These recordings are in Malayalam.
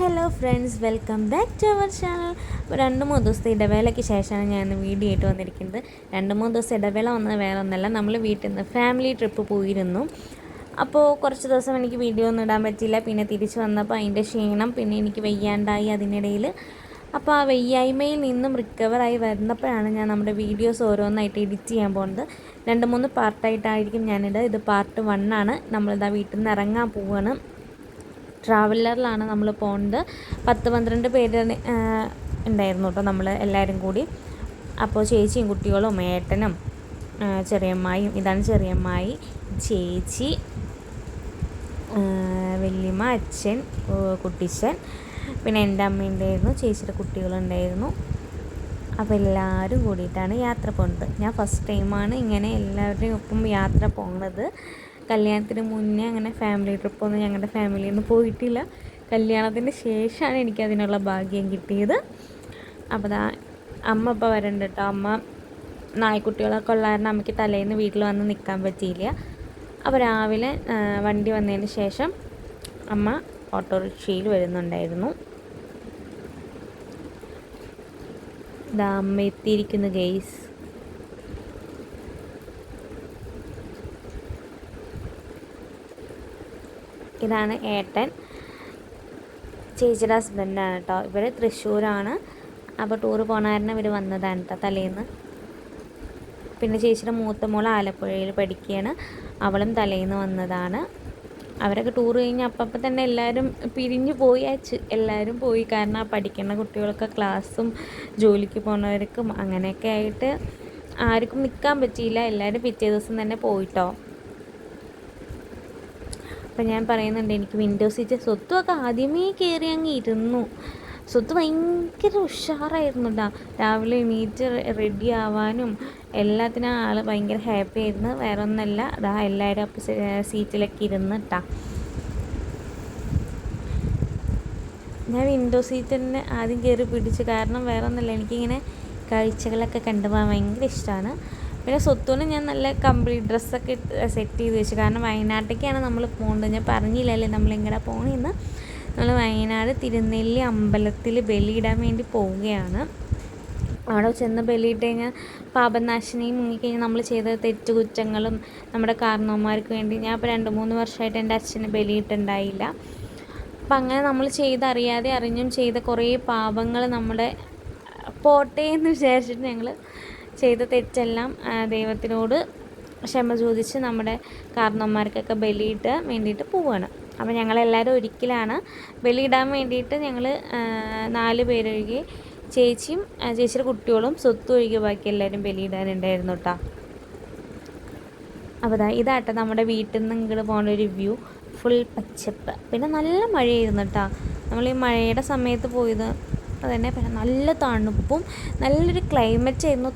Hello friends, welcome back to our channel. അപ്പോൾ 2-3 ദിവസത്തെ ഇടവേളയ്ക്ക് ശേഷമാണ് ഞാൻ വീഡിയോ ആയിട്ട് വന്നിരിക്കുന്നത്. 2-3 ദിവസം ഇടവേള വന്നത് വേറെ ഒന്നല്ല, നമ്മൾ വീട്ടിൽ നിന്ന് ഫാമിലി ട്രിപ്പ് പോയിരുന്നു. അപ്പോൾ കുറച്ച് ദിവസം എനിക്ക് വീഡിയോ ഒന്നും ഇടാൻ പറ്റില്ല. പിന്നെ തിരിച്ച് വന്നപ്പോൾ അതിൻ്റെ ക്ഷീണം, പിന്നെ എനിക്ക് വയ്യാണ്ടായി അതിനിടയിൽ. അപ്പോൾ ആ വയ്യായ്മയിൽ നിന്നും റിക്കവറായി വരുന്നപ്പോഴാണ് ഞാൻ നമ്മുടെ വീഡിയോസ് ഓരോന്നായിട്ട് എഡിറ്റ് ചെയ്യാൻ പോകുന്നത്. 2-3 പാർട്ടായിട്ടായിരിക്കും ഞാനിത്. ഇത് പാർട്ട് 1 ആണ്. നമ്മളിതാ വീട്ടിൽ നിന്ന് ഇറങ്ങാൻ പോവുകയാണ്. ട്രാവലറിലാണ് നമ്മൾ പോകുന്നത്. 10-12 പേര് ഉണ്ടായിരുന്നു കേട്ടോ, നമ്മൾ എല്ലാവരും കൂടി. അപ്പോൾ ചേച്ചിയും കുട്ടികളും ഏട്ടനും ചെറിയമ്മായും, ഇതാണ് ചെറിയമ്മായി, ചേച്ചി, വല്യമ്മ, അച്ഛൻ, കുട്ടിച്ചൻ, പിന്നെ എൻ്റെ അമ്മയുണ്ടായിരുന്നു, ചേച്ചിയുടെ കുട്ടികളുണ്ടായിരുന്നു. അപ്പോൾ എല്ലാവരും കൂടിയിട്ടാണ് യാത്ര പോകുന്നത്. ഞാൻ ഫസ്റ്റ് ടൈമാണ് ഇങ്ങനെ എല്ലാവരുടെയും ഒപ്പം യാത്ര പോകുന്നത്. കല്യാണത്തിന് മുന്നേ അങ്ങനെ ഫാമിലി ട്രിപ്പൊന്നും ഞങ്ങളുടെ ഫാമിലിയിൽ നിന്ന് പോയിട്ടില്ല. കല്യാണത്തിന് ശേഷമാണ് എനിക്കതിനുള്ള ഭാഗ്യം കിട്ടിയത്. അപ്പോൾ അമ്മ ഇപ്പോൾ വരണ്ട കേട്ടോ. അമ്മ നായ്ക്കുട്ടികളൊക്കെ ഉള്ള കാരണം അമ്മയ്ക്ക് തലേന്ന് വീട്ടിൽ വന്ന് നിൽക്കാൻ പറ്റിയില്ല. അപ്പോൾ രാവിലെ വണ്ടി വന്നതിന് ശേഷം അമ്മ ഓട്ടോറിക്ഷയിൽ വരുന്നുണ്ടായിരുന്നു. അമ്മ എത്തിയിരിക്കുന്നു ഗെയ്സ്. ഇതാണ് ഏട്ടൻ, ചേച്ചിയുടെ ഹസ്ബൻഡാണ് കേട്ടോ. ഇവർ തൃശ്ശൂരാണ്. അപ്പോൾ ടൂറ് പോകണ കാരണം ഇവർ വന്നതാണ് കേട്ടോ തലേന്ന്. പിന്നെ ചേച്ചിയുടെ മൂത്ത മോൾ ആലപ്പുഴയിൽ പഠിക്കുകയാണ്, അവളും തലേന്ന് വന്നതാണ്. അവരൊക്കെ ടൂർ കഴിഞ്ഞ് അപ്പം തന്നെ എല്ലാവരും പിരിഞ്ഞു പോയി. എല്ലാവരും പോയി. കാരണം ആ പഠിക്കുന്ന കുട്ടികളൊക്കെ ക്ലാസ്സും ജോലിക്ക് പോകുന്നവർക്കും അങ്ങനെയൊക്കെ ആയിട്ട് ആർക്കും നിൽക്കാൻ പറ്റിയില്ല. എല്ലാവരും പിറ്റേ ദിവസം തന്നെ പോയിട്ടോ. അപ്പം ഞാൻ പറയുന്നുണ്ട്, എനിക്ക് വിൻഡോ സീറ്റ്, സ്വത്തുമൊക്കെ ആദ്യമേ കയറി അങ്ങ് ഇരുന്നു. സ്വത്ത് ഭയങ്കര ഉഷാറായിരുന്നു കേട്ടോ. രാവിലെ എണീറ്റ് റെഡി ആവാനും എല്ലാത്തിനും ആൾ ഭയങ്കര ഹാപ്പി ആയിരുന്നു. വേറെ ഒന്നല്ല, എല്ലാവരും അപ്പം സീറ്റിലൊക്കെ ഇരുന്ന് കേട്ടോ. ഞാൻ വിൻഡോ സീറ്റ് തന്നെ ആദ്യം കയറി പിടിച്ചു. കാരണം വേറെ ഒന്നല്ല, എനിക്കിങ്ങനെ കാഴ്ചകളൊക്കെ കണ്ടുപോകാൻ ഭയങ്കര ഇഷ്ടമാണ്. പിന്നെ സ്വത്തുവിന് ഞാൻ നല്ല കംപ്ലീറ്റ് ഡ്രസ്സൊക്കെ സെറ്റ് ചെയ്ത് വെച്ചു. കാരണം വയനാട്ടിലേക്കാണ് നമ്മൾ പോകേണ്ടത്. ഞാൻ പറഞ്ഞില്ലല്ലേ നമ്മളിങ്ങനെ പോകണമെന്ന്. നമ്മൾ വയനാട് തിരുനെല്ലി അമ്പലത്തിൽ ബലിയിടാൻ വേണ്ടി പോവുകയാണ്. അവിടെ ചെന്ന് ബലിയിട്ട് കഴിഞ്ഞാൽ പാപനാശിനിയും മുങ്ങിക്കഴിഞ്ഞാൽ നമ്മൾ ചെയ്ത തെറ്റുകുറ്റങ്ങളും നമ്മുടെ കാരണവന്മാർക്ക് വേണ്ടി, ഞാൻ ഇപ്പോൾ 2-3 വർഷമായിട്ട് എൻ്റെ അച്ഛന് ബലിയിട്ടുണ്ടായില്ല. അപ്പം അങ്ങനെ നമ്മൾ ചെയ്തറിയാതെ അറിഞ്ഞും ചെയ്ത കുറേ പാപങ്ങൾ നമ്മുടെ പോട്ടെ എന്ന് വിചാരിച്ചിട്ട് ഞങ്ങൾ ചെയ്ത തെറ്റെല്ലാം ദൈവത്തിനോട് ക്ഷമ ചോദിച്ച് നമ്മുടെ കാരണവന്മാർക്കൊക്കെ ബലിയിട്ട് വേണ്ടിയിട്ട് പോവുകയാണ്. അപ്പോൾ ഞങ്ങളെല്ലാവരും ഒരിക്കലാണ് ബലിയിടാൻ വേണ്ടിയിട്ട്. ഞങ്ങൾ 4 പേരൊഴികെ ചേച്ചിയും ചേച്ചിയുടെ കുട്ടികളും സ്വത്തും ഒഴികെ ബാക്കി എല്ലാവരും ബലിയിടാനുണ്ടായിരുന്നു കേട്ടോ. അപ്പോൾ ഇതാട്ടെ നമ്മുടെ വീട്ടിൽ നിന്ന് ഇങ്ങോട്ട് പോകുന്ന ഒരു വ്യൂ. ഫുൾ പച്ചപ്പ്, പിന്നെ നല്ല മഴയായിരുന്നു കേട്ടോ. നമ്മൾ ഈ മഴയുടെ സമയത്ത് പോയത് അതന്നെ. പിന്നെ നല്ല തണുപ്പും നല്ലൊരു ക്ലൈമറ്റ് ആയിരുന്നു.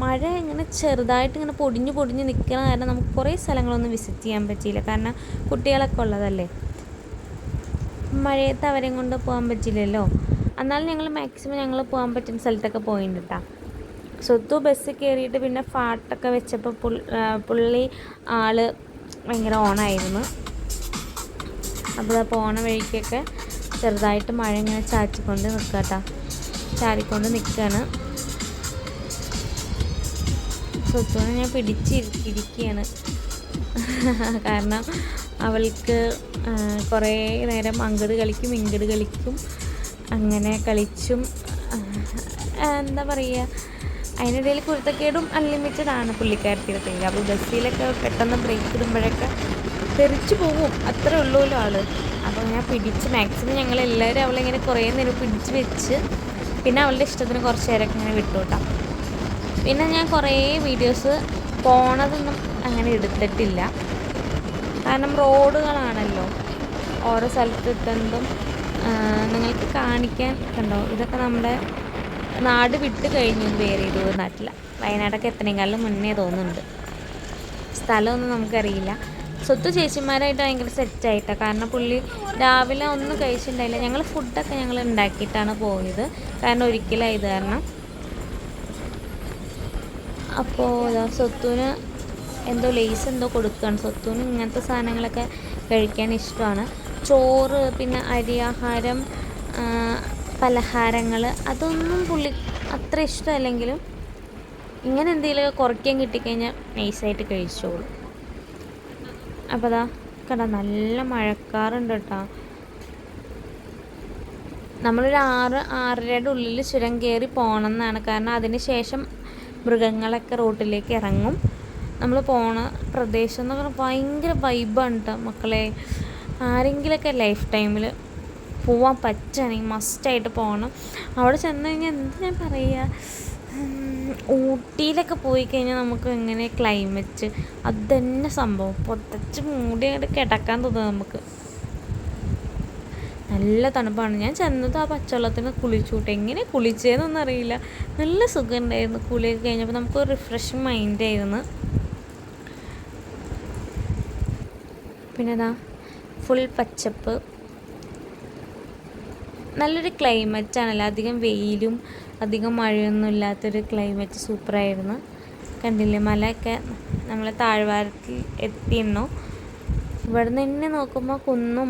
മഴ ഇങ്ങനെ ചെറുതായിട്ട് ഇങ്ങനെ പൊടിഞ്ഞ് നിൽക്കുന്ന കാരണം നമുക്ക് കുറേ സ്ഥലങ്ങളൊന്നും വിസിറ്റ് ചെയ്യാൻ പറ്റിയില്ല. കാരണം കുട്ടികളൊക്കെ ഉള്ളതല്ലേ, മഴയത്ത് അവരെയും കൊണ്ട് പോകാൻ പറ്റില്ലല്ലോ. എന്നാലും ഞങ്ങൾ മാക്സിമം ഞങ്ങൾ പോകാൻ പറ്റുന്ന സ്ഥലത്തൊക്കെ പോയിട്ടുണ്ട് കേട്ടോ. സ്വത്തു ബസ്സിൽ കയറിയിട്ട് പിന്നെ പാട്ടൊക്കെ വെച്ചപ്പോൾ പുള്ളി ആൾ ഭയങ്കര ഓണായിരുന്നു. അപ്പോൾ പോണ വഴിക്കൊക്കെ ചെറുതായിട്ട് മഴ ഇങ്ങനെ ചാറ്റിക്കൊണ്ട് നിൽക്കുക കേട്ടോ. ചാടിക്കൊണ്ട് നിൽക്കുകയാണ്. സ്വത്തുവിനെ ഞാൻ പിടിച്ചിരിക്കുകയാണ്. കാരണം അവൾക്ക് കുറേ നേരം അങ്ങട് കളിക്കും ഇങ്ങട് കളിക്കും, അങ്ങനെ കളിച്ചും എന്താ പറയുക, അതിനിടയിൽ കുരുത്തക്കേടും അൺലിമിറ്റഡ് ആണ് പുള്ളിക്കാരത്തിയുടെ. അപ്പോൾ ബസ്സിലൊക്കെ പെട്ടെന്ന് ബ്രേക്ക് ഇടുമ്പോഴൊക്കെ തെറിച്ച് പോകും, അത്രേ ഉള്ളൂല്ലോ ആൾ. അപ്പോൾ ഞാൻ പിടിച്ച് മാക്സിമം ഞങ്ങളെല്ലാവരും അവളിങ്ങനെ കുറേ നേരം പിടിച്ച് വെച്ച്, പിന്നെ അവളുടെ ഇഷ്ടത്തിന് കുറച്ച് നേരമൊക്കെ ഇങ്ങനെ വിട്ടു കേട്ടോ. പിന്നെ ഞാൻ കുറേ വീഡിയോസ് പോണതൊന്നും അങ്ങനെ എടുത്തിട്ടില്ല. കാരണം റോഡുകളാണല്ലോ ഓരോ സ്ഥലത്ത് എത്തുന്നതും നിങ്ങൾക്ക് കാണിക്കാൻ. കണ്ടോ, ഇതൊക്കെ നമ്മുടെ നാട് വിട്ട് കഴിഞ്ഞു വേറെ ഏതോ നാട്ടില്ല. വയനാടൊക്കെ എത്തണേക്കാളും മുന്നേ തോന്നുന്നുണ്ട്. സ്ഥലമൊന്നും നമുക്കറിയില്ല. സ്വത്ത് ചേച്ചിമാരായിട്ട് ഭയങ്കര സെറ്റായിട്ടാണ്. കാരണം പുള്ളി രാവിലെ ഒന്നും കഴിച്ചിട്ടുണ്ടായില്ല. ഞങ്ങൾ ഫുഡൊക്കെ ഞങ്ങൾ ഉണ്ടാക്കിയിട്ടാണ് പോയത്, കാരണം ഒരിക്കലായത് കാരണം. അപ്പോൾ സ്വത്തുവിന് എന്തോ ലേസ് എന്തോ കൊടുക്കുകയാണ്. സ്വത്തുവിന് ഇങ്ങനത്തെ സാധനങ്ങളൊക്കെ കഴിക്കാൻ ഇഷ്ടമാണ്. ചോറ്, പിന്നെ അരി ആഹാരം, പലഹാരങ്ങൾ അതൊന്നും പുള്ളി അത്ര ഇഷ്ടമല്ലെങ്കിലും ഇങ്ങനെ എന്തെങ്കിലുമൊക്കെ കുറയ്ക്കാൻ കിട്ടിക്കഴിഞ്ഞാൽ നൈസായിട്ട് കഴിച്ചോളൂ. അപ്പോൾ അതാ കണ്ട നല്ല മഴക്കാറുണ്ട് കേട്ടോ. നമ്മളൊരു 6-6:30 ഉള്ളിൽ ചുരം കയറി പോകണം എന്നാണ്. കാരണം അതിന് ശേഷം മൃഗങ്ങളൊക്കെ റോട്ടിലേക്ക് ഇറങ്ങും. നമ്മൾ പോണ പ്രദേശം എന്ന് പറഞ്ഞാൽ ഭയങ്കര വൈബാണ് കേട്ടോ മക്കളെ. ആരെങ്കിലുമൊക്കെ ലൈഫ് ടൈമിൽ പോവാൻ പറ്റുകയാണെങ്കിൽ മസ്റ്റായിട്ട് പോകണം. അവിടെ ചെന്ന് കഴിഞ്ഞാൽ എന്ത് ഞാൻ പറയുക, ഊട്ടിയിലൊക്കെ പോയി കഴിഞ്ഞാൽ നമുക്ക് എങ്ങനെ ക്ലൈമറ്റ് അത് തന്നെ സംഭവം പൊത്തച്ച് മൂടി അങ്ങോട്ട് കിടക്കാൻ തോന്നുന്നു നമുക്ക്. നല്ല തണുപ്പാണ്. ഞാൻ ചെന്നത് ആ പച്ചവെള്ളത്തിന് കുളിച്ചുകൂട്ടെ. എങ്ങനെ കുളിച്ചതെന്നൊന്നും അറിയില്ല. നല്ല സുഖമുണ്ടായിരുന്നു. കുളിയൊക്കെ കഴിഞ്ഞപ്പോൾ നമുക്ക് റിഫ്രഷിങ് മൈൻഡായിരുന്നു. പിന്നെ അതാ ഫുൾ പച്ചപ്പ്, നല്ലൊരു ക്ലൈമറ്റാണല്ലോ. അധികം വെയിലും അധികം മഴയൊന്നും ഇല്ലാത്തൊരു ക്ലൈമറ്റ്, സൂപ്പറായിരുന്നു. കണ്ടില്ലേ മലയൊക്കെ നമ്മൾ താഴ്വാരത്തിൽ എത്തിയെന്നോ. ഇവിടെ നിന്ന് തന്നെ നോക്കുമ്പോൾ കുന്നും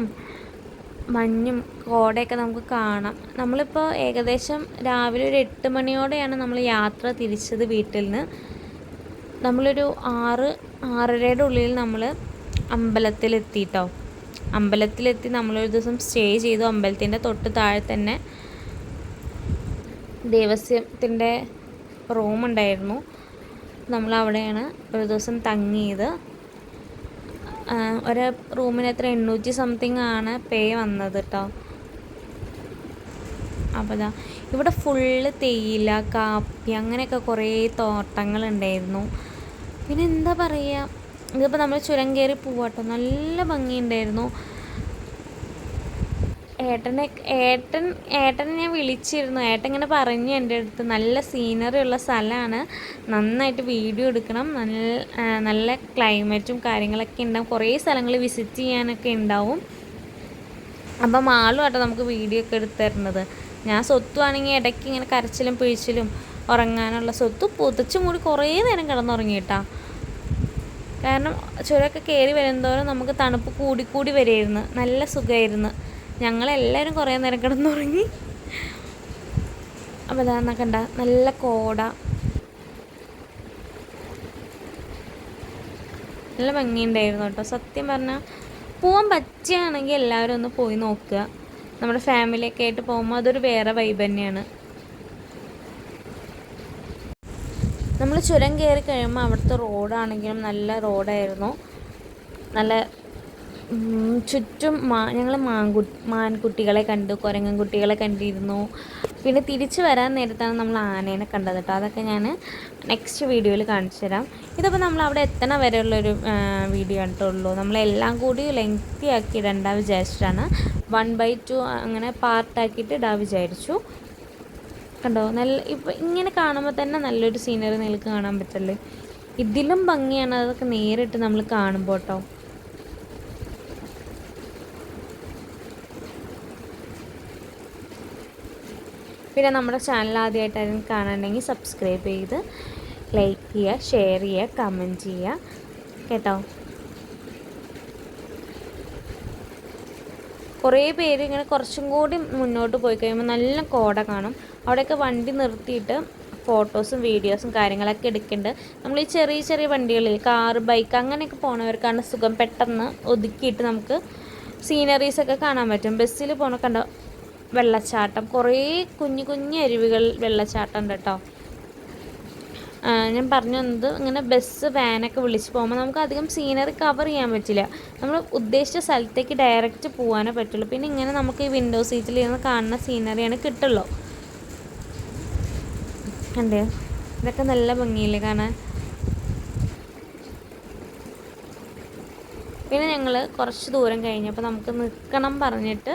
മഞ്ഞും കോടയൊക്കെ നമുക്ക് കാണാം. നമ്മളിപ്പോൾ ഏകദേശം രാവിലെ ഒരു 8 മണിയോടെയാണ് നമ്മൾ യാത്ര തിരിച്ചത് വീട്ടിൽ നിന്ന്. നമ്മളൊരു 6-6:30 ഉള്ളിൽ നമ്മൾ അമ്പലത്തിലെത്തിയിട്ടോ. അമ്പലത്തിലെത്തി നമ്മളൊരു ദിവസം സ്റ്റേ ചെയ്തു. അമ്പലത്തിൻ്റെ തൊട്ട് താഴെ തന്നെ ദേവസ്വത്തിൻ്റെ റൂമുണ്ടായിരുന്നു. നമ്മളവിടെയാണ് ഒരു ദിവസം തങ്ങിയത്. ഒരു റൂമിന് എത്ര 800 സംതിങ് ആണ് പേ വന്നത് കേട്ടോ. അപ്പോൾ ഇതാ ഇവിടെ ഫുള്ള് തേയില, കാപ്പി അങ്ങനെയൊക്കെ കുറേ തോട്ടങ്ങളുണ്ടായിരുന്നു. പിന്നെ എന്താ പറയുക, ഇതിപ്പോൾ നമ്മൾ ചുരം കയറി പോവാട്ടോ. നല്ല ഭംഗിയുണ്ടായിരുന്നു. ഏട്ടനെ ഞാൻ വിളിച്ചിരുന്നു. ഏട്ടൻ ഇങ്ങനെ പറഞ്ഞു എൻ്റെ അടുത്ത് നല്ല സീനറി ഉള്ള സ്ഥലമാണ്, നന്നായിട്ട് വീഡിയോ എടുക്കണം, നല്ല ക്ലൈമറ്റും കാര്യങ്ങളൊക്കെ ഉണ്ടാവും, കുറേ സ്ഥലങ്ങൾ വിസിറ്റ് ചെയ്യാനൊക്കെ ഉണ്ടാവും. അപ്പം മാളും ആട്ടോ നമുക്ക് വീഡിയോ ഒക്കെ എടുത്ത് തരുന്നത്. ഞാൻ സ്വത്തുവാണെങ്കിൽ ഇടയ്ക്ക് ഇങ്ങനെ കരച്ചിലും പിഴിച്ചിലും ഉറങ്ങാനുള്ള സ്വത്ത് പൊതിച്ചും കൂടി കുറേ നേരം കിടന്നുറങ്ങിയിട്ടാ. കാരണം ചുരമൊക്കെ കയറി വരുന്നതോറും നമുക്ക് തണുപ്പ് കൂടി വരുമായിരുന്നു. നല്ല സുഖമായിരുന്നു. ഞങ്ങളെല്ലാവരും കുറേ നേരം കിടന്നുറങ്ങി. അപ്പോൾ അതാ കണ്ട നല്ല കോട, നല്ല ഭംഗിയുണ്ടായിരുന്നു കേട്ടോ. സത്യം പറഞ്ഞാൽ പോകാൻ പറ്റുകയാണെങ്കിൽ എല്ലാവരും ഒന്ന് പോയി നോക്കുക. നമ്മുടെ ഫാമിലിയൊക്കെ ആയിട്ട് പോകുമ്പോൾ അതൊരു വേറെ വൈബ് തന്നെയാണ്. നമ്മൾ ചുരം കയറി കഴിയുമ്പോൾ അവിടുത്തെ റോഡാണെങ്കിലും നല്ല റോഡായിരുന്നു. നല്ല ചുറ്റും ഞങ്ങൾ മാൻകുട്ടികളെ കണ്ടു, കുരങ്ങൻ കുട്ടികളെ കണ്ടിരുന്നു. പിന്നെ തിരിച്ച് വരാൻ നേരത്താണ് നമ്മൾ ആനേനെ കണ്ടത് കേട്ടോ. അതൊക്കെ ഞാൻ നെക്സ്റ്റ് വീഡിയോയിൽ കാണിച്ചു തരാം. ഇതിപ്പോൾ നമ്മൾ അവിടെ എത്തണ വരെയുള്ളൊരു വീഡിയോ കണ്ടിട്ടുള്ളൂ. നമ്മളെല്ലാം കൂടി ലെങ്തി ആക്കി ഇടണ്ട വിചാരിച്ചിട്ടാണ് 1/2 അങ്ങനെ പാർട്ടാക്കിയിട്ട് ഇടാൻ വിചാരിച്ചു. കണ്ടോ നല്ല ഇപ്പം ഇങ്ങനെ കാണുമ്പോൾ തന്നെ നല്ലൊരു സീനറി നിങ്ങൾക്ക് കാണാൻ പറ്റല്ലേ. ഇതിലും ഭംഗിയാണ് അതൊക്കെ നേരിട്ട് നമ്മൾ കാണുമ്പോൾ കേട്ടോ. പിന്നെ നമ്മുടെ ചാനൽ ആദ്യമായിട്ടായിരുന്നു കാണുന്നുണ്ടെങ്കിൽ സബ്സ്ക്രൈബ് ചെയ്ത് ലൈക്ക് ചെയ്യുക, ഷെയർ ചെയ്യുക, കമൻറ്റ് ചെയ്യുക കേട്ടോ. കുറേ പേര് ഇങ്ങനെ കുറച്ചും കൂടി മുന്നോട്ട് പോയി കഴിയുമ്പോൾ നല്ല കോട കാണും. അവിടെയൊക്കെ വണ്ടി നിർത്തിയിട്ട് ഫോട്ടോസും വീഡിയോസും കാര്യങ്ങളൊക്കെ എടുക്കുന്നുണ്ട്. നമ്മൾ ഈ ചെറിയ ചെറിയ വണ്ടികളിൽ കാറ്, ബൈക്ക് അങ്ങനെയൊക്കെ പോണവർക്കാണ് സുഖം. പെട്ടെന്ന് ഒതുക്കിയിട്ട് നമുക്ക് സീനറീസൊക്കെ കാണാൻ പറ്റും. ബസ്സിൽ പോകണ കണ്ടോ വെള്ളച്ചാട്ടം, കുറേ കുഞ്ഞു അരുവികൾ വെള്ളച്ചാട്ടം ഉണ്ട് കേട്ടോ. ഞാൻ പറഞ്ഞു തന്നത് ഇങ്ങനെ ബസ് വാനൊക്കെ വിളിച്ച് പോകുമ്പോൾ നമുക്ക് അധികം സീനറി കവർ ചെയ്യാൻ പറ്റില്ല. നമ്മൾ ഉദ്ദേശിച്ച സ്ഥലത്തേക്ക് ഡയറക്റ്റ് പോകാനേ പറ്റുള്ളൂ. പിന്നെ ഇങ്ങനെ നമുക്ക് ഈ വിൻഡോ സീറ്റിൽ ഇരുന്ന് കാണുന്ന സീനറിയാണ് കിട്ടുള്ളൂ. കണ്ടേ ഇതൊക്കെ നല്ല ഭംഗിയില്ലേ കാണാൻ. പിന്നെ ഞങ്ങൾ കുറച്ച് ദൂരം കഴിഞ്ഞപ്പോൾ നമുക്ക് നിൽക്കണം പറഞ്ഞിട്ട്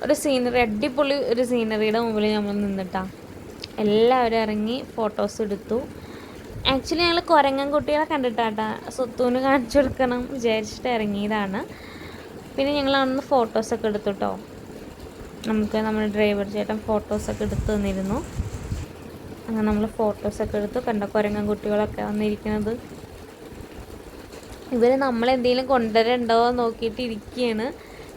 ഒരു സീനറി, അടിപൊളി ഒരു സീനറിയുടെ മുമ്പിൽ നമ്മൾ നിന്നിട്ടാണ്. എല്ലാവരും ഇറങ്ങി ഫോട്ടോസ് എടുത്തു. ആക്ച്വലി ഞങ്ങൾ കുരങ്ങൻ കുട്ടികളെ കണ്ടിട്ടാട്ടാ സ്വത്തൂന് കാണിച്ചു കൊടുക്കണം വിചാരിച്ചിട്ട് ഇറങ്ങിയതാണ്. പിന്നെ ഞങ്ങൾ അവിടുന്ന് ഫോട്ടോസൊക്കെ എടുത്തു കേട്ടോ. നമുക്ക് നമ്മുടെ ഡ്രൈവർ ചേട്ടൻ ഫോട്ടോസൊക്കെ എടുത്ത് തന്നിരുന്നു. അങ്ങനെ നമ്മൾ ഫോട്ടോസൊക്കെ എടുത്തു. കണ്ട കുരങ്ങൻ കുട്ടികളൊക്കെ വന്നിരിക്കുന്നത്. ഇവർ നമ്മളെന്തെങ്കിലും കൊണ്ടുവരണ്ടോ നോക്കിയിട്ട് ഇരിക്കുകയാണ്.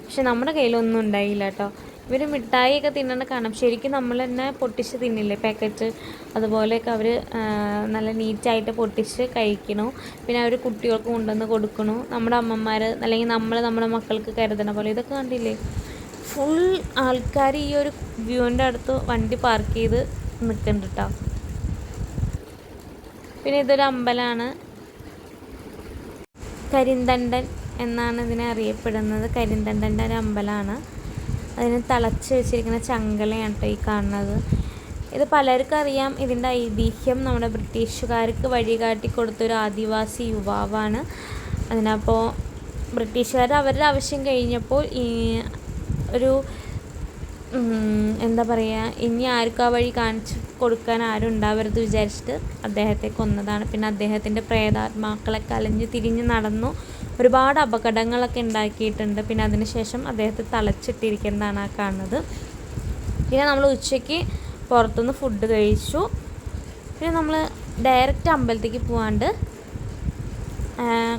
പക്ഷെ നമ്മുടെ കയ്യിലൊന്നും ഉണ്ടായില്ല കേട്ടോ. ഇവർ മിഠായിയൊക്കെ തിന്നണ കാണാം. ശരിക്കും നമ്മൾ തന്നെ പൊട്ടിച്ച് തിന്നില്ലേ പാക്കറ്റ്, അതുപോലെയൊക്കെ അവർ നല്ല നീറ്റായിട്ട് പൊട്ടിച്ച് കഴിക്കണു. പിന്നെ അവർ കുട്ടികൾക്ക് കൊണ്ടുവന്ന് കൊടുക്കണു. നമ്മുടെ അമ്മമാർ അല്ലെങ്കിൽ നമ്മൾ നമ്മുടെ മക്കൾക്ക് കരുതണ പോലെ. ഇതൊക്കെ കണ്ടില്ലേ, ഫുൾ ആൾക്കാർ ഈ ഒരു വ്യൂവിൻ്റെ അടുത്ത് വണ്ടി പാർക്ക് ചെയ്ത് നിൽക്കുന്നുണ്ട് കേട്ടോ. പിന്നെ ഇതൊരു അമ്പലമാണ്, കരിന്തണ്ടൻ എന്നാണ് ഇതിനെ അറിയപ്പെടുന്നത്. കരിന്തണ്ടൻ്റെ ഒരു അമ്പലമാണ്. അതിന് തളച്ച് വെച്ചിരിക്കുന്ന ചങ്കലയാണ് കേട്ടോ ഈ കാണുന്നത്. ഇത് പലർക്കും അറിയാം. ഇതിൻ്റെ ഐതിഹ്യം നമ്മുടെ ബ്രിട്ടീഷുകാർക്ക് വഴികാട്ടി കൊടുത്തൊരു ആദിവാസി യുവാവാണ്. അതിനപ്പോൾ ബ്രിട്ടീഷുകാർ അവരുടെ ആവശ്യം കഴിഞ്ഞപ്പോൾ ഈ ഒരു എന്താ പറയുക, ഇനി ആർക്കും ആ വഴി കാണിച്ച് കൊടുക്കാൻ ആരും ഉണ്ടാവരുത് വിചാരിച്ചിട്ട് അദ്ദേഹത്തെ കൊന്നതാണ്. പിന്നെ അദ്ദേഹത്തിൻ്റെ പ്രേതാത്മാക്കളെ കലഞ്ഞ് തിരിഞ്ഞ് നടന്നു ഒരുപാട് അപകടങ്ങളൊക്കെ ഉണ്ടാക്കിയിട്ടുണ്ട്. പിന്നെ അതിനുശേഷം അദ്ദേഹത്തെ തളച്ചിട്ടിരിക്കുന്നതാണ് ആ കാണുന്നത്. പിന്നെ നമ്മൾ ഉച്ചയ്ക്ക് പുറത്തുനിന്ന് ഫുഡ് കഴിച്ചു. പിന്നെ നമ്മൾ ഡയറക്റ്റ് അമ്പലത്തേക്ക് പോകാണ്ട്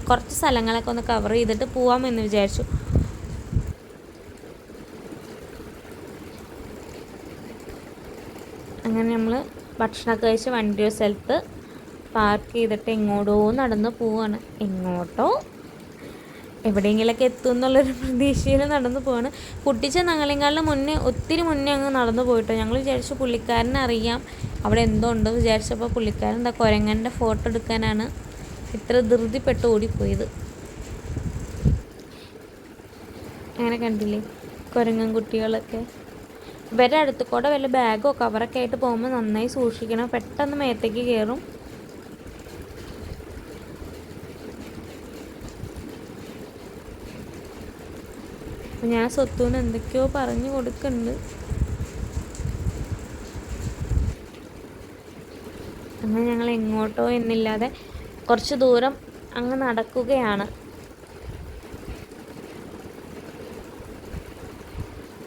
കുറച്ച് സ്ഥലങ്ങളൊക്കെ ഒന്ന് കവർ ചെയ്തിട്ട് പോകാമെന്ന് വിചാരിച്ചു. അങ്ങനെ നമ്മൾ ഭക്ഷണമൊക്കെ കഴിച്ച് വണ്ടി ഒരു സ്ഥലത്ത് പാർക്ക് ചെയ്തിട്ട് എങ്ങോട്ടോ നടന്ന് പോവാണ്. എങ്ങോട്ടോ എവിടെയെങ്കിലൊക്കെ എത്തും എന്നുള്ളൊരു പ്രതീക്ഷയിൽ നടന്നു പോവാണ്. കുട്ടിച്ച ഞങ്ങളെക്കാളും മുന്നേ, ഒത്തിരി മുന്നേ അങ്ങ് നടന്നു പോയിട്ടോ. ഞങ്ങൾ വിചാരിച്ചു പുള്ളിക്കാരനെ അറിയാം, അവിടെ എന്തോ ഉണ്ട് വിചാരിച്ചപ്പോൾ പുള്ളിക്കാരൻ എന്താ കുരങ്ങൻ്റെ ഫോട്ടോ എടുക്കാനാണ് ഇത്ര ധൃതിപ്പെട്ട് ഓടിപ്പോയത്. അങ്ങനെ കണ്ടില്ലേ കുരങ്ങൻ കുട്ടികളൊക്കെ. ഇവരുടെ അടുത്ത് കൂടെ വല്ല ബാഗോ കവറൊക്കെ ആയിട്ട് പോകുമ്പോൾ നന്നായി സൂക്ഷിക്കണം, പെട്ടെന്ന് മേത്തേക്ക് കയറും. ഞാൻ സ്വത്തുവിന് എന്തൊക്കെയോ പറഞ്ഞു കൊടുക്കുന്നുണ്ട്. അങ്ങനെ ഞങ്ങൾ എങ്ങോട്ടോ എന്നില്ലാതെ കുറച്ച് ദൂരം അങ്ങ് നടക്കുകയാണ്.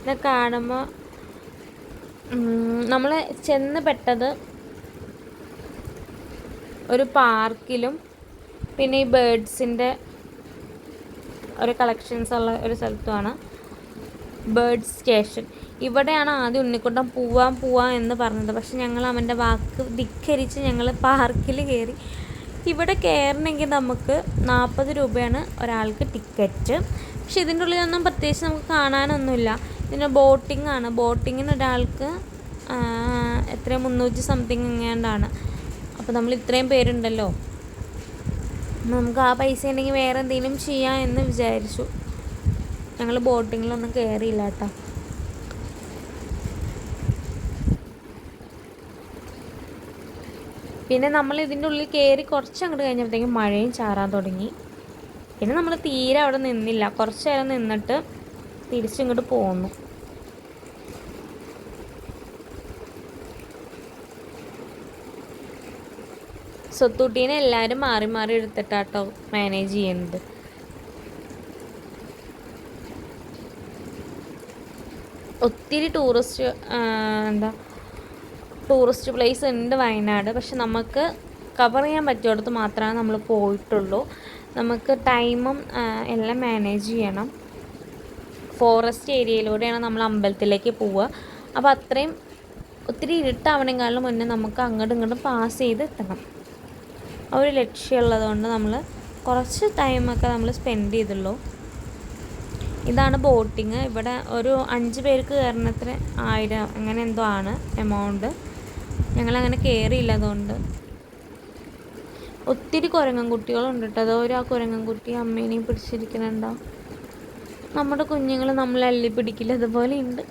ഇത് കാണുമ്പോൾ നമ്മൾ ചെന്ന് പെട്ടത് ഒരു പാർക്കിലും പിന്നെ ഈ ബേഡ്സിൻ്റെ ഒരു കളക്ഷൻസ് ഉള്ള ഒരു സ്ഥലത്തുമാണ്, ബേർഡ് സ്റ്റേഷൻ. ഇവിടെയാണ് ആദ്യം ഉണ്ണിക്കുട്ടൻ പോവാം എന്ന് പറഞ്ഞത്. പക്ഷെ ഞങ്ങൾ അവൻ്റെ വാക്ക് ധിക്കരിച്ച് ഞങ്ങൾ പാർക്കിൽ കയറി. ഇവിടെ കയറണമെങ്കിൽ നമുക്ക് 40 രൂപയാണ് ഒരാൾക്ക് ടിക്കറ്റ്. പക്ഷെ ഇതിൻ്റെ ഉള്ളിലൊന്നും പ്രത്യേകിച്ച് നമുക്ക് കാണാനൊന്നുമില്ല. പിന്നെ ബോട്ടിംഗ് ആണ്. ബോട്ടിങ്ങിന് ഒരാൾക്ക് എത്ര 300 സംതിങ് എങ്ങാണ്ടാണ്. അപ്പോൾ നമ്മൾ ഇത്രയും പേരുണ്ടല്ലോ, നമുക്ക് ആ പൈസ ഉണ്ടെങ്കിൽ വേറെ എന്തെങ്കിലും ചെയ്യാം എന്ന് വിചാരിച്ചു. ഞങ്ങൾ ബോട്ടിങ്ങിലൊന്നും കയറിയില്ല കേട്ടോ. പിന്നെ നമ്മൾ ഇതിൻ്റെ ഉള്ളിൽ കയറി കുറച്ച് അങ്ങോട്ട് കഴിഞ്ഞപ്പോഴത്തേക്കും മഴയും ചാറാൻ തുടങ്ങി. പിന്നെ നമ്മൾ തീരെ അവിടെ നിന്നില്ല, കുറച്ച് നേരം നിന്നിട്ട് തിരിച്ചിങ്ങോട്ട് പോന്നു. സ്വത്തൂട്ടീനെ എല്ലാവരും മാറി മാറി എടുത്തിട്ടാട്ടോ മാനേജ് ചെയ്യുന്നത്. ഒത്തിരി ടൂറിസ്റ്റ് പ്ലേസ് ഉണ്ട് വയനാട്. പക്ഷെ നമുക്ക് കവർ ചെയ്യാൻ പറ്റിയിടത്ത് മാത്രമേ നമ്മൾ പോയിട്ടുള്ളൂ. നമുക്ക് ടൈമും എല്ലാം മാനേജ് ചെയ്യണം. ഫോറസ്റ്റ് ഏരിയയിലൂടെയാണ് നമ്മൾ അമ്പലത്തിലേക്ക് പോവുക. അപ്പോൾ അത്രയും ഒത്തിരി ഇരുട്ടാവണേക്കാളും മുന്നേ നമുക്ക് അങ്ങോട്ടും ഇങ്ങോട്ടും പാസ് ചെയ്ത് എത്തണം. ആ ഒരു ലക്ഷ്യമുള്ളതുകൊണ്ട് നമ്മൾ കുറച്ച് ടൈമൊക്കെ നമ്മൾ സ്പെൻഡ് ചെയ്തുള്ളൂ. ഇതാണ് ബോട്ടിങ്. ഇവിടെ ഒരു 5 പേർക്ക് കയറുന്നത്ര 1000 അങ്ങനെ എന്തോ ആണ് എമൗണ്ട്. ഞങ്ങളങ്ങനെ കയറിയില്ല. അതുകൊണ്ട് ഒത്തിരി കുരങ്ങൻ കുട്ടികളുണ്ട് കേട്ടോ. അതോ ആ കുരങ്ങൻ കുട്ടി അമ്മേനെയും പിടിച്ചിരിക്കുന്നുണ്ടോ. നമ്മുടെ കുഞ്ഞുങ്ങൾ നമ്മളെ അള്ളി പിടിക്കില്ല, അതുപോലെ ഉണ്ട്.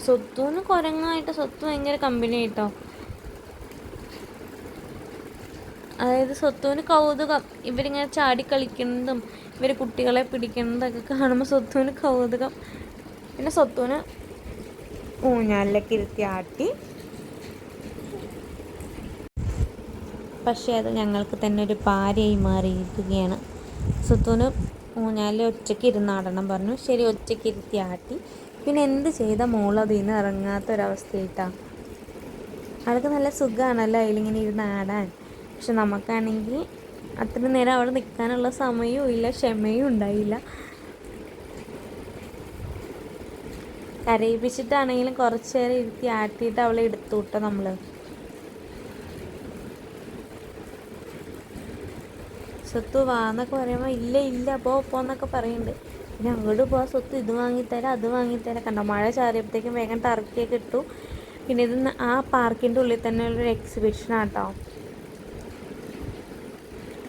സ്വത്തുവിന് കുരങ്ങായിട്ട് സ്വത്ത് ഭയങ്കര കമ്പനി ആയിട്ടോ. അതായത് സ്വത്തുവിന് കൗതുകം, ഇവരിങ്ങനെ ചാടി കളിക്കുന്നതും ഇവർ കുട്ടികളെ പിടിക്കുന്നതൊക്കെ കാണുമ്പോൾ സ്വത്തുവിന് കൗതുകം. പിന്നെ സ്വത്തുവിന് ഊഞ്ഞാലിലൊക്കെ ഇരുത്തി ആട്ടി. പക്ഷേ അത് ഞങ്ങൾക്ക് തന്നെ ഒരു പാരയായി മാറിയിരിക്കുകയാണ്. സ്വത്തുവിന് ഊഞ്ഞാലിൽ ഒറ്റയ്ക്ക് ഇരുന്നാടണം പറഞ്ഞു. ശരി, ഒറ്റയ്ക്ക് ഇരുത്തി ആട്ടി. പിന്നെ എന്ത് ചെയ്ത മോളതിൽ നിന്ന് ഇറങ്ങാത്തൊരവസ്ഥയിട്ടാണ്. അവൾക്ക് നല്ല സുഖമാണല്ലോ അതിലിങ്ങനെ ഇരുന്ന് ആടാൻ. പക്ഷെ നമുക്കാണെങ്കിൽ അത്ര നേരം അവിടെ നിൽക്കാനുള്ള സമയവും ഇല്ല, ക്ഷമയും ഉണ്ടായില്ല. കരയിപ്പിച്ചിട്ടാണെങ്കിലും കുറച്ച് നേരം ഇരുത്തി ആട്ടിയിട്ട് അവളെ എടുത്തു വിട്ടോ നമ്മൾ. സ്വത്ത് വാന്നൊക്കെ പറയുമ്പോൾ ഇല്ല ഇല്ല പോന്നൊക്കെ പറയുന്നുണ്ട്. പിന്നെ അങ്ങോട്ട് പോകാൻ സ്വത്ത് ഇത് വാങ്ങിത്തരാം അത് വാങ്ങിത്തരാം. കണ്ടോ മഴ ചാറിയപ്പോഴത്തേക്കും വേഗം ടർക്കിയൊക്കെ ഇട്ടു. പിന്നെ ഇത് ആ പാർക്കിൻ്റെ ഉള്ളിൽ തന്നെ ഉള്ളൊരു എക്സിബിഷനാണ് കേട്ടോ.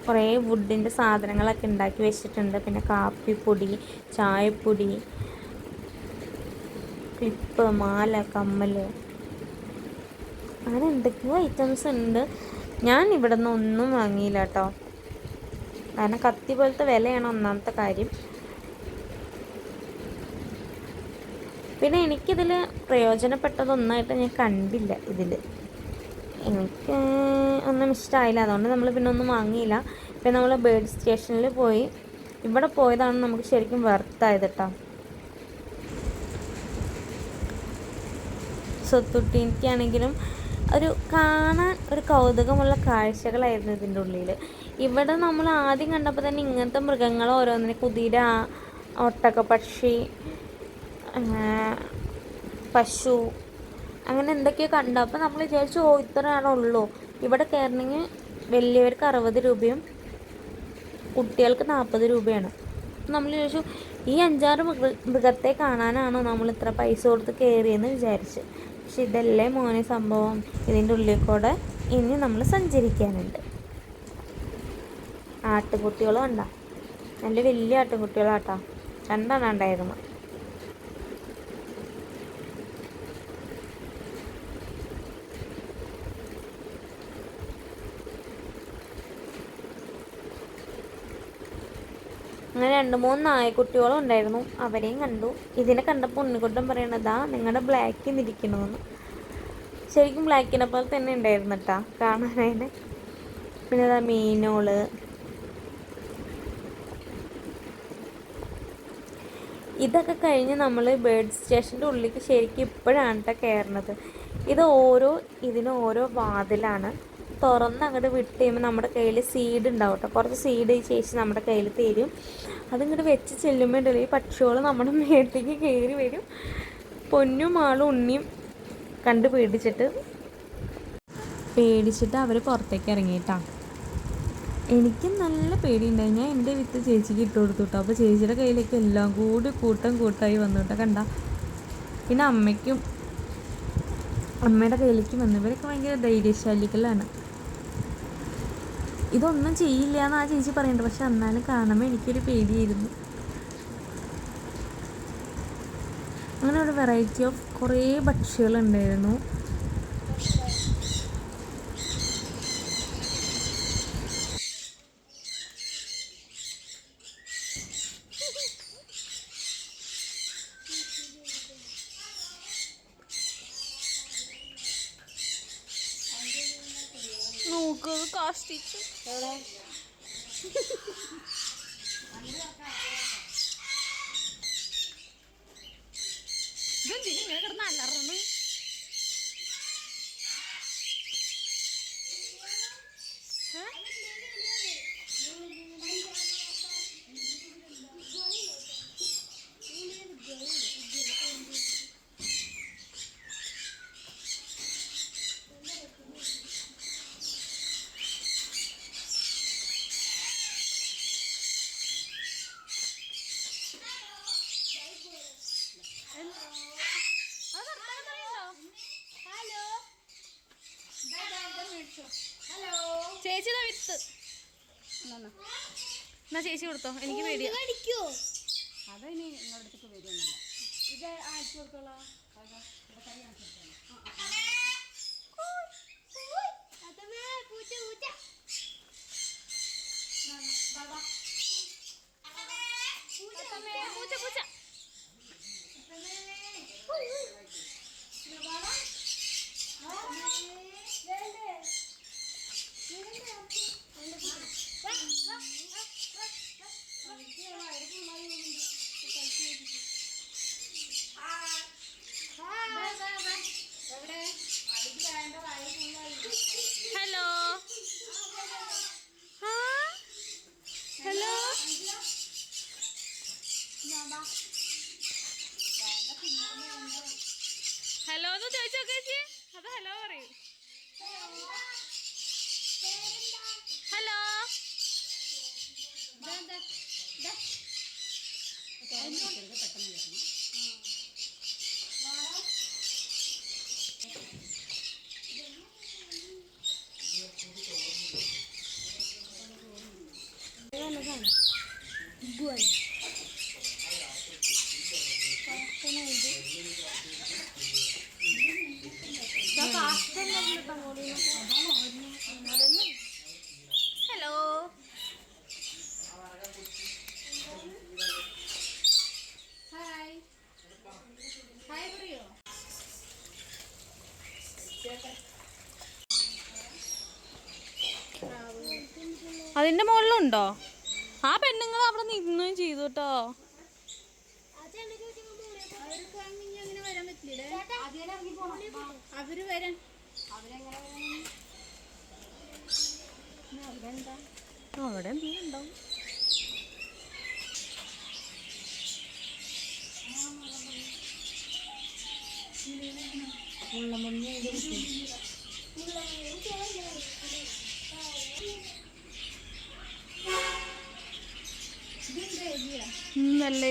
കുറേ വുഡിൻ്റെ സാധനങ്ങളൊക്കെ ഉണ്ടാക്കി വെച്ചിട്ടുണ്ട്. പിന്നെ കാപ്പിപ്പൊടി, ചായപ്പൊടി, ക്ലിപ്പ്, മാല, കമ്മൽ, അങ്ങനെ എന്തൊക്കെയോ ഐറ്റംസ് ഉണ്ട്. ഞാൻ ഇവിടെ നിന്ന് ഒന്നും വാങ്ങിയില്ല കേട്ടോ, കാരണം കത്തി പോലത്തെ വിലയാണ് ഒന്നാമത്തെ കാര്യം. പിന്നെ എനിക്കിതിൽ പ്രയോജനപ്പെട്ടതൊന്നായിട്ട് ഞാൻ കണ്ടില്ല. എനിക്ക് ഒന്നും ഇഷ്ടമായില്ല, അതുകൊണ്ട് നമ്മൾ പിന്നെ ഒന്നും വാങ്ങിയില്ല. പിന്നെ നമ്മൾ ബേർഡ് സ്റ്റേഷനിൽ പോയി. ഇവിടെ പോയതാണ് നമുക്ക് ശരിക്കും വെർത്തായത് കേട്ടോ. സ്വത്തുട്ടിക്കാണെങ്കിലും ഒരു കാണാൻ ഒരു കൗതുകമുള്ള കാഴ്ചകളായിരുന്നു ഇതിൻ്റെ ഉള്ളിൽ. ഇവിടെ നമ്മൾ ആദ്യം കണ്ടപ്പോൾ തന്നെ ഇങ്ങനത്തെ മൃഗങ്ങൾ ഓരോന്നിനെ, കുതിര, ഒട്ടകപ്പക്ഷി, പശു, അങ്ങനെ എന്തൊക്കെയോ കണ്ടു. അപ്പോൾ നമ്മൾ വിചാരിച്ചു ഇത്രയാണുള്ളൂ. ഇവിടെ കയറണമെങ്കിൽ വലിയവർക്ക് 60 രൂപയും കുട്ടികൾക്ക് 40 രൂപയാണ്. നമ്മൾ ചോദിച്ചു ഈ 5-6 മൃഗത്തെ കാണാനാണോ നമ്മൾ ഇത്ര പൈസ കൊടുത്ത് കയറിയെന്ന് വിചാരിച്ച്. പക്ഷെ ഇതല്ലേ മോനെ സംഭവം. ഇതിൻ്റെ ഉള്ളിൽ കൂടെ ഇനി നമ്മൾ സഞ്ചരിക്കാനുണ്ട്. ആട്ടുകുട്ടികളും ഉണ്ടാ, നല്ല വലിയ ആട്ടുകുട്ടികളാട്ടോ, 2 ഉണ്ടായിരുന്നു. അങ്ങനെ 2-3 നായക്കുട്ടികളും ഉണ്ടായിരുന്നു, അവരെയും കണ്ടു. ഇതിനെ കണ്ടപ്പോൾ ഉണ്ണിക്കുട്ടൻ പറയണതാ നിങ്ങളുടെ ബ്ലാക്കിൽ നിന്നിരിക്കണമെന്ന്. ശരിക്കും ബ്ലാക്കിനെ പോലെ തന്നെ ഉണ്ടായിരുന്നു കേട്ടോ കാണാനായിട്ട്. പിന്നെ ഇതാ മീനോള്. ഇതൊക്കെ കഴിഞ്ഞ് നമ്മൾ ബേർഡ് സ്റ്റേഷൻ്റെ ഉള്ളിലേക്ക് ശരിക്കും ഇപ്പോഴാണ് കേട്ടോ കയറുന്നത്. ഇതിന് ഓരോ വാതിലാണ്. തുറന്ന് അങ്ങോട്ട് വിട്ട് കഴിയുമ്പോൾ നമ്മുടെ കയ്യിൽ സീഡ് ഉണ്ടാവും കേട്ടോ. കുറച്ച് സീഡ് ചേച്ചി നമ്മുടെ കയ്യിൽ തരും. അതിങ്ങോട്ട് വെച്ച് ചെല്ലുമ്പോഴല്ലേ ഈ പക്ഷികൾ നമ്മുടെ മേത്തേക്ക് കയറി വരും. പൊന്നും ആളും ഉണ്ണിയും കണ്ട് പേടിച്ചിട്ട് അവർ പുറത്തേക്ക് ഇറങ്ങിയിട്ടാണ്. എനിക്ക് നല്ല പേടിയുണ്ടായി. ഞാൻ എൻ്റെ വിത്ത് ചേച്ചിക്ക് ഇട്ട് കൊടുത്തു കേട്ടോ. അപ്പോൾ ചേച്ചിയുടെ കയ്യിലേക്ക് എല്ലാം കൂടി കൂട്ടമായി വന്നു കേട്ടോ, കണ്ട. പിന്നെ അമ്മയുടെ കയ്യിലേക്ക് വന്നു. ഇവരൊക്കെ ഭയങ്കര ധൈര്യശാലികളാണ്. ഇതൊന്നും ചെയ്യില്ല എന്ന് ആ ചേച്ചി പറയുന്നുണ്ട്, പക്ഷെ എന്നാലും കാണുമ്പോൾ എനിക്കൊരു പേടിയായിരുന്നു. അങ്ങനെ ഒരു വെറൈറ്റി ഓഫ് കുറേ പക്ഷികളുണ്ടായിരുന്നു. നോക്ക് കാഷ്ടിച്ചു ഇതെന്തിനെ കിടന്ന് അലർന്ന്. ചേച്ചിയുടെ വിത്ത് എന്നാ ചേച്ചി കൊടുത്തോ, എനിക്ക് പേടിയാ. അതിനി നിങ്ങളടുത്തേക്ക് വരുന്നില്ല. ഇത് അയച്ചു കൊടുത്തോളാം. അത് ചോദിച്ചോ ചേച്ചി, അത് ഹലോ പറയൂ. ഹലോ ഹലോ ഹായ് ഹായ് പറയോ. അതിന്റെ മുകളിലുണ്ടോ? ആ പെണ്ണുങ്ങൾ അവിടെ നിന്നും ചെയ്തു കേട്ടോ. അങ്ങനെ വരാൻ പറ്റില്ലേ? അവര് വരാൻ അവരെന്താ അവിടെ എന്തെങ്കിലും ഉണ്ടാവും. നല്ല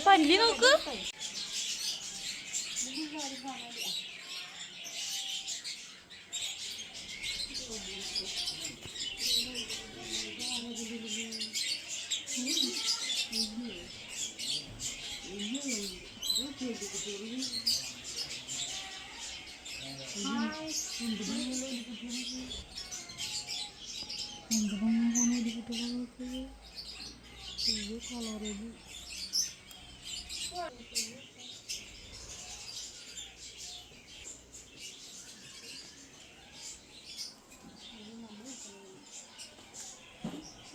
പല്ലി നോക്ക്.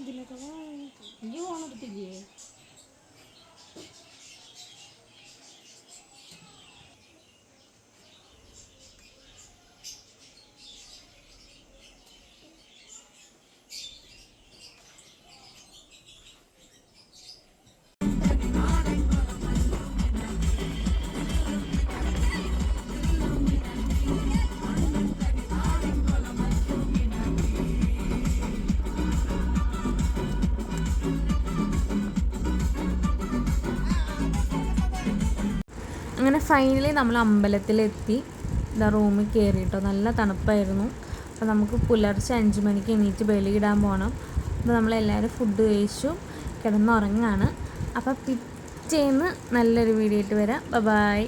ഇതിലൊക്കെ ഈ ഓണെടുത്തില്ലേ? അങ്ങനെ ഫൈനലി നമ്മൾ അമ്പലത്തിലെത്തി. ഇതാ റൂമിൽ കയറിയിട്ടോ. നല്ല തണുപ്പായിരുന്നു. അപ്പോൾ നമുക്ക് പുലർച്ചെ 5 മണിക്ക് എണീറ്റ് ബലിയിടാൻ പോകണം. അപ്പോൾ നമ്മളെല്ലാവരും ഫുഡ് കഴിച്ചു കിടന്നുറങ്ങാണ്. അപ്പോൾ പിറ്റേന്ന് നല്ലൊരു വീഡിയോ ആയിട്ട് വരാം. ബൈ.